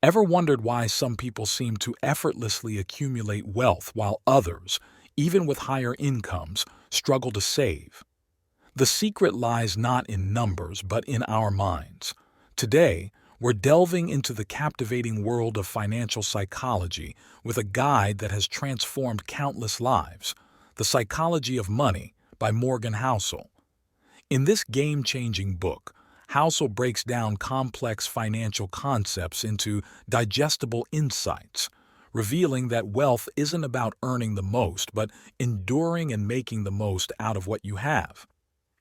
Ever wondered why some people seem to effortlessly accumulate wealth while others, even with higher incomes, struggle to save? The secret lies not in numbers, but in our minds. Today, we're delving into the captivating world of financial psychology with a guide that has transformed countless lives, The Psychology of Money by Morgan Housel. In this game-changing book, Housel breaks down complex financial concepts into digestible insights, revealing that wealth isn't about earning the most, but enduring and making the most out of what you have.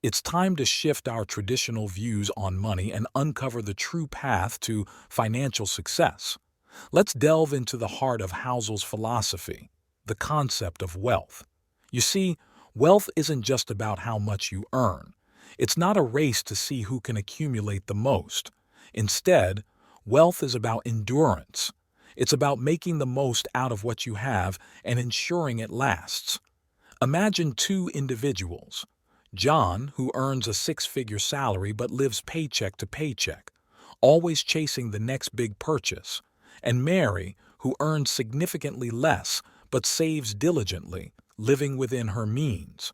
It's time to shift our traditional views on money and uncover the true path to financial success. Let's delve into the heart of Housel's philosophy, the concept of wealth. You see, wealth isn't just about how much you earn. It's not a race to see who can accumulate the most. Instead, wealth is about endurance. It's about making the most out of what you have and ensuring it lasts. Imagine two individuals. John, who earns a six-figure salary but lives paycheck to paycheck, always chasing the next big purchase, and Mary, who earns significantly less but saves diligently, living within her means.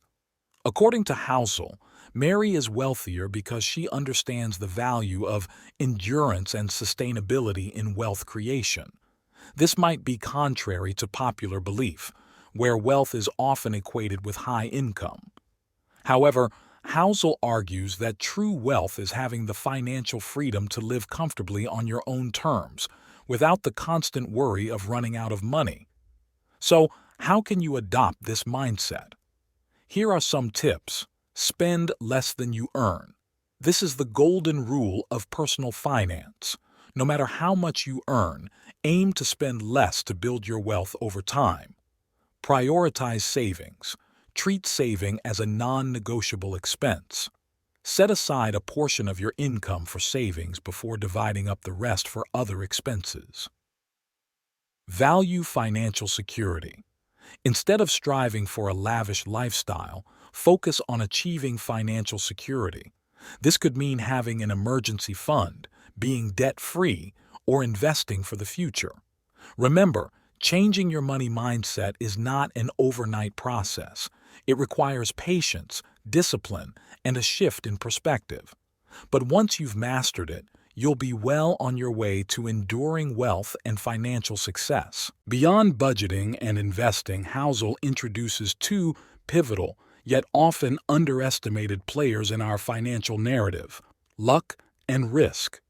According to Housel, Mary is wealthier because she understands the value of endurance and sustainability in wealth creation. This might be contrary to popular belief, where wealth is often equated with high income. However, Housel argues that true wealth is having the financial freedom to live comfortably on your own terms, without the constant worry of running out of money. So, how can you adopt this mindset? Here are some tips. Spend less than you earn. This is the golden rule of personal finance. No matter how much you earn, aim to spend less to build your wealth over time. Prioritize savings. Treat saving as a non-negotiable expense. Set aside a portion of your income for savings before dividing up the rest for other expenses. Value financial security. Instead of striving for a lavish lifestyle, focus on achieving financial security. This could mean having an emergency fund, being debt-free, or investing for the future. Remember, changing your money mindset is not an overnight process. It requires patience, discipline, and a shift in perspective. But once you've mastered it, you'll be well on your way to enduring wealth and financial success. Beyond budgeting and investing, Housel introduces two pivotal, yet often underestimated players in our financial narrative: luck and risk.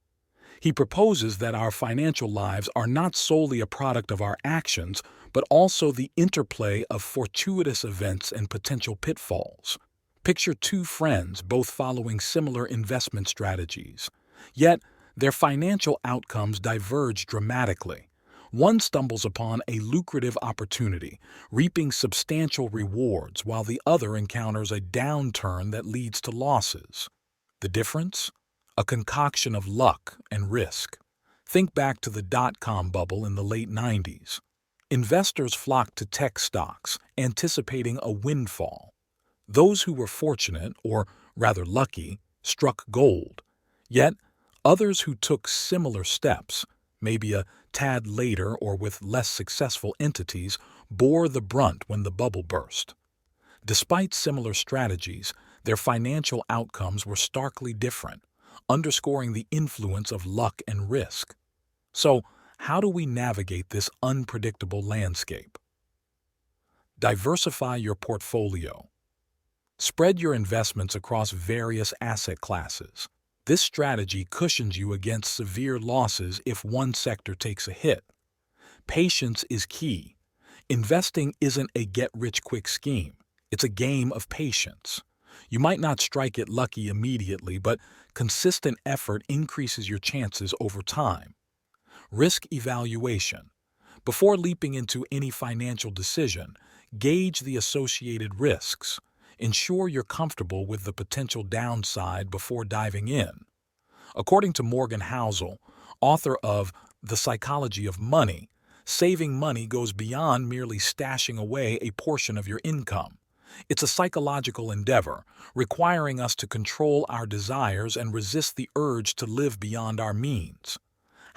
He proposes that our financial lives are not solely a product of our actions, but also the interplay of fortuitous events and potential pitfalls. Picture two friends both following similar investment strategies. Yet, their financial outcomes diverge dramatically. One stumbles upon a lucrative opportunity, reaping substantial rewards, while the other encounters a downturn that leads to losses. The difference? A concoction of luck and risk. Think back to the dot-com bubble in the late 90s. Investors flocked to tech stocks, anticipating a windfall. Those who were fortunate, or rather lucky, struck gold. Yet, others who took similar steps, maybe a tad later or with less successful entities, bore the brunt when the bubble burst. Despite similar strategies, their financial outcomes were starkly different, underscoring the influence of luck and risk. So, how do we navigate this unpredictable landscape? Diversify your portfolio. Spread your investments across various asset classes. This strategy cushions you against severe losses if one sector takes a hit. Patience is key. Investing isn't a get-rich-quick scheme. It's a game of patience. You might not strike it lucky immediately, but consistent effort increases your chances over time. Risk evaluation. Before leaping into any financial decision, gauge the associated risks. Ensure you're comfortable with the potential downside before diving in. According to Morgan Housel, author of The Psychology of Money, saving money goes beyond merely stashing away a portion of your income. It's a psychological endeavor, requiring us to control our desires and resist the urge to live beyond our means.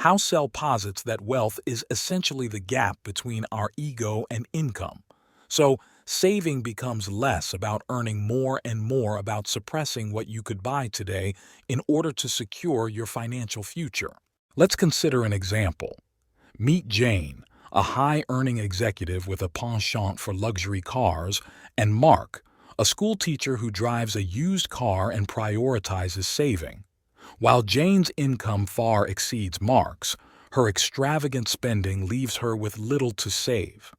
Housel posits that wealth is essentially the gap between our ego and income. So, saving becomes less about earning more and more about suppressing what you could buy today in order to secure your financial future. Let's consider an example. Meet Jane, a high-earning executive with a penchant for luxury cars, and Mark, a schoolteacher who drives a used car and prioritizes saving. While Jane's income far exceeds Mark's, her extravagant spending leaves her with little to save.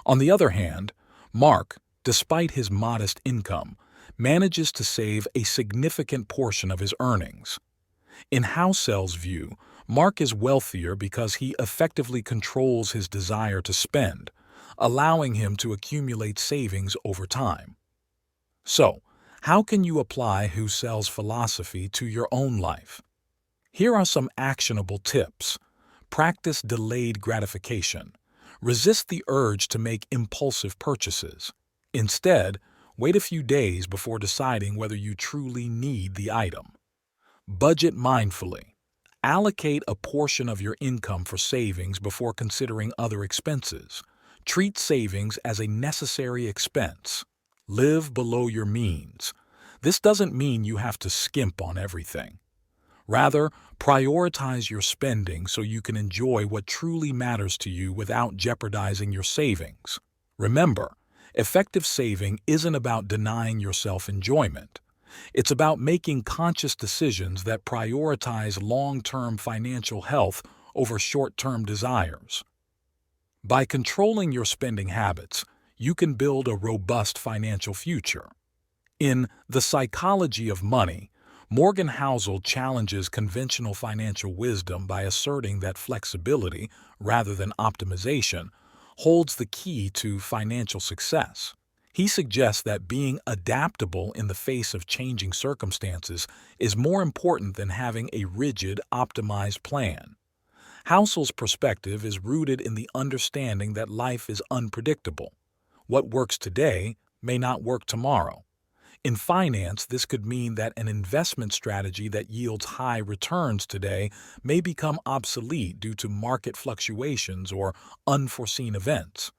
On the other hand, Mark, despite his modest income, manages to save a significant portion of his earnings. In Housel's view, Mark is wealthier because he effectively controls his desire to spend, allowing him to accumulate savings over time. So, how can you apply Husserl's philosophy to your own life? Here are some actionable tips. Practice delayed gratification. Resist the urge to make impulsive purchases. Instead, wait a few days before deciding whether you truly need the item. Budget mindfully. Allocate a portion of your income for savings before considering other expenses. Treat savings as a necessary expense. Live below your means. This doesn't mean you have to skimp on everything. Rather, prioritize your spending so you can enjoy what truly matters to you without jeopardizing your savings. Remember, effective saving isn't about denying yourself enjoyment. It's about making conscious decisions that prioritize long-term financial health over short-term desires. By controlling your spending habits, you can build a robust financial future. In The Psychology of Money, Morgan Housel challenges conventional financial wisdom by asserting that flexibility, rather than optimization, holds the key to financial success. He suggests that being adaptable in the face of changing circumstances is more important than having a rigid, optimized plan. Housel's perspective is rooted in the understanding that life is unpredictable. What works today may not work tomorrow. In finance, this could mean that an investment strategy that yields high returns today may become obsolete due to market fluctuations or unforeseen events.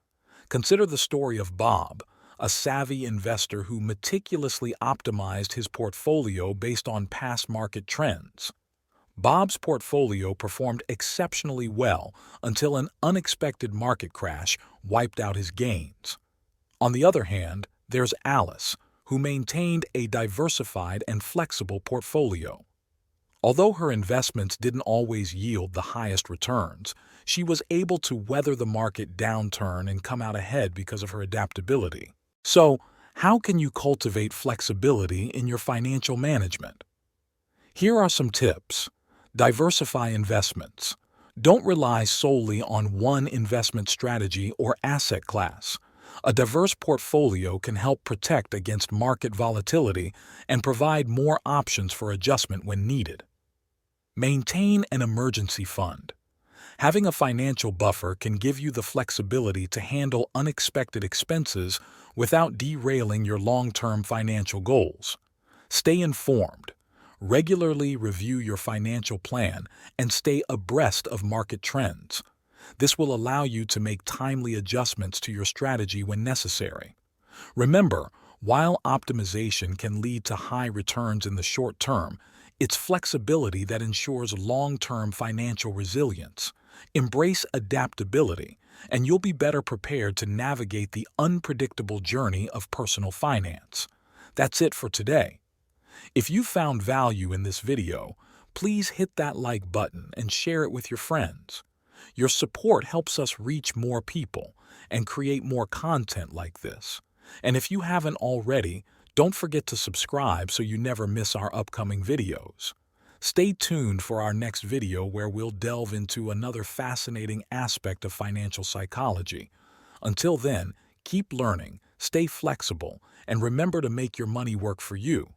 Consider the story of Bob, a savvy investor who meticulously optimized his portfolio based on past market trends. Bob's portfolio performed exceptionally well until an unexpected market crash wiped out his gains. On the other hand, there's Alice, who maintained a diversified and flexible portfolio. Although her investments didn't always yield the highest returns, she was able to weather the market downturn and come out ahead because of her adaptability. So, how can you cultivate flexibility in your financial management? Here are some tips. Diversify investments. Don't rely solely on one investment strategy or asset class. A diverse portfolio can help protect against market volatility and provide more options for adjustment when needed. Maintain an emergency fund. Having a financial buffer can give you the flexibility to handle unexpected expenses without derailing your long-term financial goals. Stay informed. Regularly review your financial plan and stay abreast of market trends. This will allow you to make timely adjustments to your strategy when necessary. Remember, while optimization can lead to high returns in the short term, it's flexibility that ensures long-term financial resilience. Embrace adaptability, and you'll be better prepared to navigate the unpredictable journey of personal finance. That's it for today. If you found value in this video, please hit that like button and share it with your friends. Your support helps us reach more people and create more content like this. And if you haven't already, don't forget to subscribe so you never miss our upcoming videos. Stay tuned for our next video where we'll delve into another fascinating aspect of financial psychology. Until then, keep learning, stay flexible, and remember to make your money work for you.